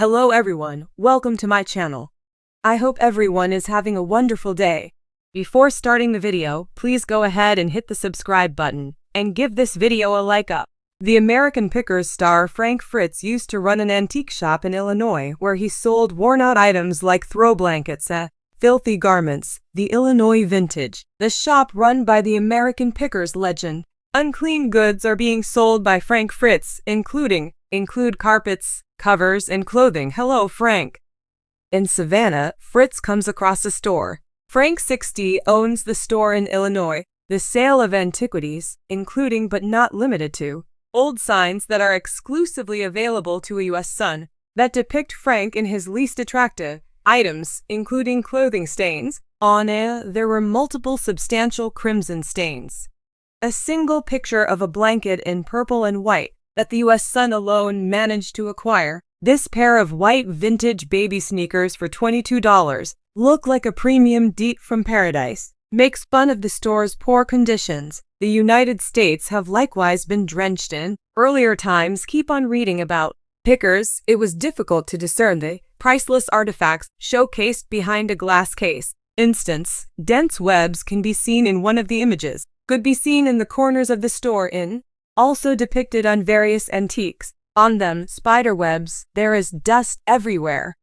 Hello everyone, welcome to my channel. I hope everyone is having a wonderful day. Before starting the video, please go ahead and hit the subscribe button, and give this video a like up. The American Pickers star Frank Fritz used to run an antique shop in Illinois where he sold worn-out items like throw blankets, filthy garments, the Illinois vintage. The shop run by the American Pickers legend. Unclean goods are being sold by Frank Fritz, include carpets, covers, and clothing. Hello, Frank. In Savannah, Fritz comes across a store. Frank 60 owns the store in Illinois. The sale of antiquities, including but not limited to old signs that are exclusively available to a U.S. son, that depict Frank in his least attractive items, including clothing stains. There were multiple substantial crimson stains. A single picture of a blanket in purple and white that the U.S. son alone managed to acquire. This pair of white vintage baby sneakers for $22 look like a premium deet from paradise. Makes fun of the store's poor conditions. The United States have likewise been drenched in earlier times. Keep on reading about Pickers. It was difficult to discern the priceless artifacts showcased behind a glass case. Instance, dense webs can be seen in one of the images. Could be seen in the corners of the store also depicted on various antiques. On them, spider webs. There is dust everywhere.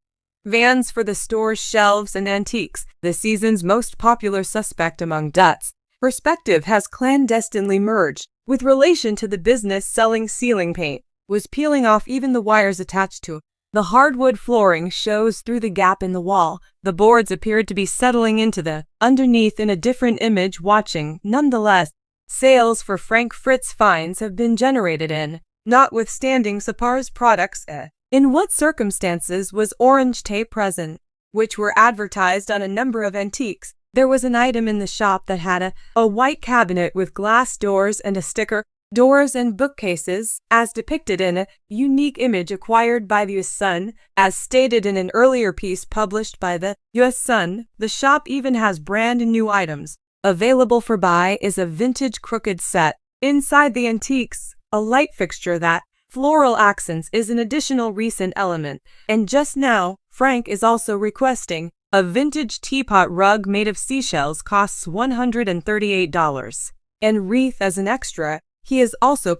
Vans for the store's shelves and antiques. The season's most popular suspect among Dutts. Perspective has clandestinely merged with relation to the business selling ceiling paint. Was peeling off even the wires attached to it. The hardwood flooring shows through the gap in the wall. The boards appeared to be settling into the underneath in a different image watching. Nonetheless, sales for Frank Fritz finds have been generated notwithstanding Sapar's products. In what circumstances was orange tape present, which were advertised on a number of antiques? There was an item in the shop that had a white cabinet with glass doors and a sticker, doors and bookcases, as depicted in a unique image acquired by the U.S. Sun. As stated in an earlier piece published by the U.S. Sun, the shop even has brand new items. Available for buy is a vintage crooked set. Inside the antiques, a light fixture that floral accents is an additional recent element. And just now, Frank is also requesting a vintage teapot rug made of seashells costs $138. And wreath as an extra. He is also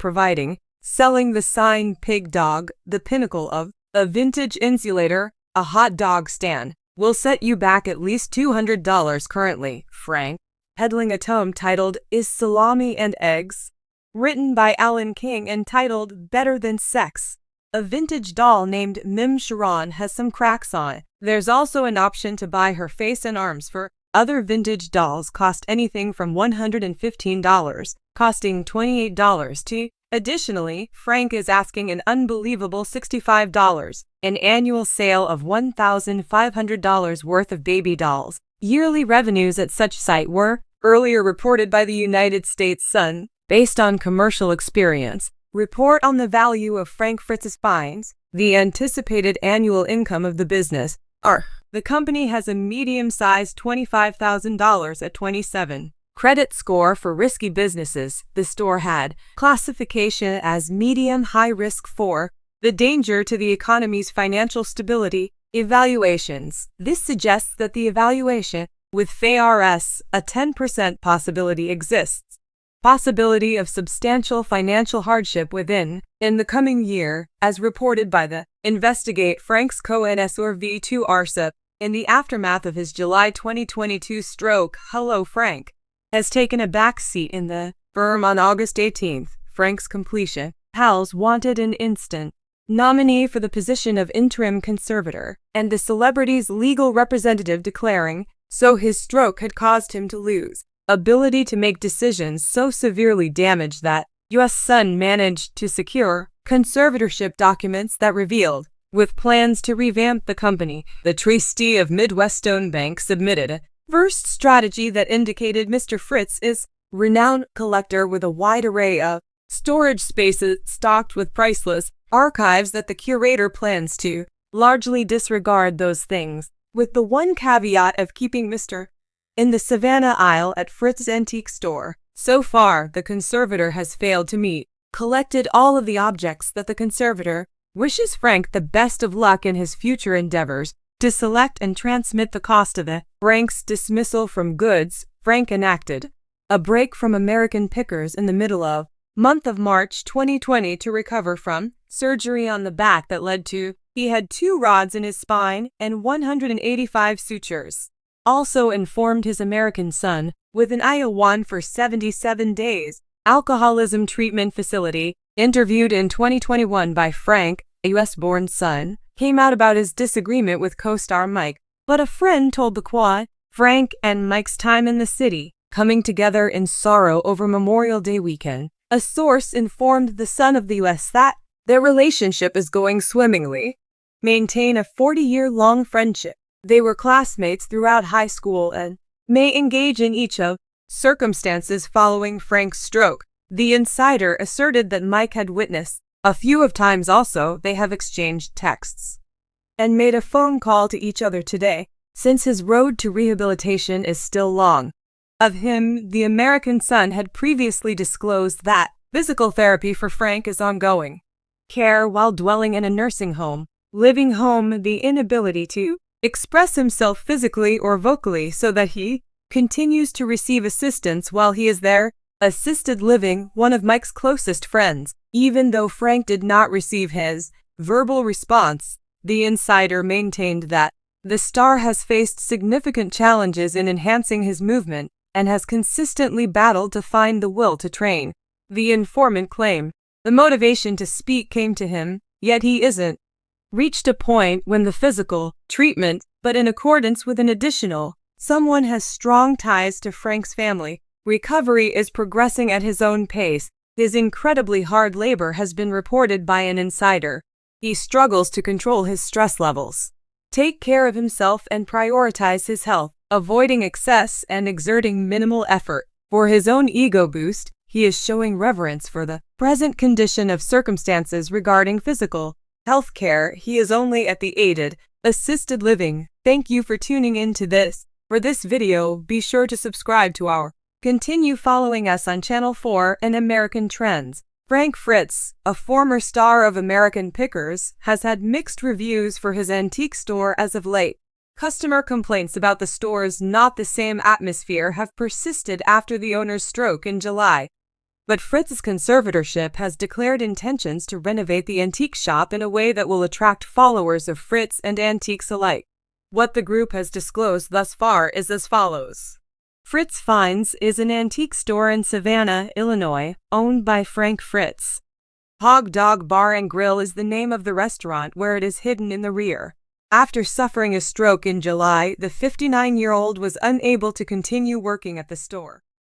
selling the sign Pig Dog, the pinnacle of a vintage insulator. A hot dog stand will set you back at least $200 currently. Frank, peddling a tome titled Is Salami and Eggs? Written by Alan King and titled Better Than Sex. A vintage doll named Mim Sharon has some cracks on it. There's also an option to buy her face and arms for other vintage dolls cost anything from $115, costing $28 to. Additionally, Frank is asking an unbelievable $65, an annual sale of $1,500 worth of baby dolls. Yearly revenues at such site were earlier reported by the United States Sun, based on commercial experience. Report on the value of Frank Fritz's finds. The anticipated annual income of the business the company has a medium-sized $25,000 at 27. Credit score for risky businesses. The store had classification as medium high risk for the danger to the economy's financial stability. Evaluations. This suggests that the evaluation with FARS, a 10% possibility exists. Possibility of substantial financial hardship in the coming year, as reported by the Investigate Frank's Co-NSOR V2 RSIP. In the aftermath of his July 2022 stroke, Hello Frank has taken a back seat in the firm on August 18th. Frank's completion. Howells wanted an instant nominee for the position of interim conservator, and the celebrity's legal representative declaring so his stroke had caused him to lose ability to make decisions so severely damaged that U.S. Sun managed to secure conservatorship documents that revealed, with plans to revamp the company, the trustee of Midwestone Bank submitted a first strategy that indicated Mr. Fritz is renowned collector with a wide array of storage spaces stocked with priceless archives that the curator plans to largely disregard those things, with the one caveat of keeping Mr. in the Savannah aisle at Fritz's antique store. So far, the conservator has failed to meet collected all of the objects that the conservator wishes Frank the best of luck in his future endeavors. To select and transmit the cost of Frank's dismissal from goods, Frank enacted a break from American Pickers in the middle of month of March 2020 to recover from surgery on the back that led to he had 2 rods in his spine and 185 sutures. Also informed his American son, with an IO1 for 77 days. Alcoholism treatment facility, interviewed in 2021 by Frank, a US-born son, came out about his disagreement with co-star Mike, but a friend told the Quad, Frank and Mike's time in the city, coming together in sorrow over Memorial Day weekend. A source informed the son of the US that their relationship is going swimmingly. Maintain a 40-year-long friendship. They were classmates throughout high school and may engage in each of circumstances following Frank's stroke. The insider asserted that Mike had witnessed a few of times. Also, they have exchanged texts and made a phone call to each other today, since his road to rehabilitation is still long. Of him, the American Son had previously disclosed that physical therapy for Frank is ongoing. Care while dwelling in a nursing home, living home, the inability to express himself physically or vocally so that he continues to receive assistance while he is there. Assisted living, one of Mike's closest friends, even though Frank did not receive his verbal response. The insider maintained that the star has faced significant challenges in enhancing his movement and has consistently battled to find the will to train. The informant claimed the motivation to speak came to him, yet he isn't reached a point when the physical treatment, but in accordance with an additional, someone has strong ties to Frank's family. Recovery is progressing at his own pace. His incredibly hard labor has been reported by an insider. He struggles to control his stress levels, take care of himself and prioritize his health, avoiding excess and exerting minimal effort. For his own ego boost, he is showing reverence for the present condition of circumstances regarding physical health care. He is only at the aided, assisted living. Thank you for tuning in to this. For this video, be sure to subscribe to our continue following us on Channel 4 and American Trends. Frank Fritz, a former star of American Pickers, has had mixed reviews for his antique store as of late. Customer complaints about the store's not the same atmosphere have persisted after the owner's stroke in July. But Fritz's conservatorship has declared intentions to renovate the antique shop in a way that will attract followers of Fritz and antiques alike. What the group has disclosed thus far is as follows. Fritz Finds is an antique store in Savannah, Illinois, owned by Frank Fritz. Hog Dog Bar and Grill is the name of the restaurant where it is hidden in the rear. After suffering a stroke in July, the 59-year-old was unable to continue working at the store.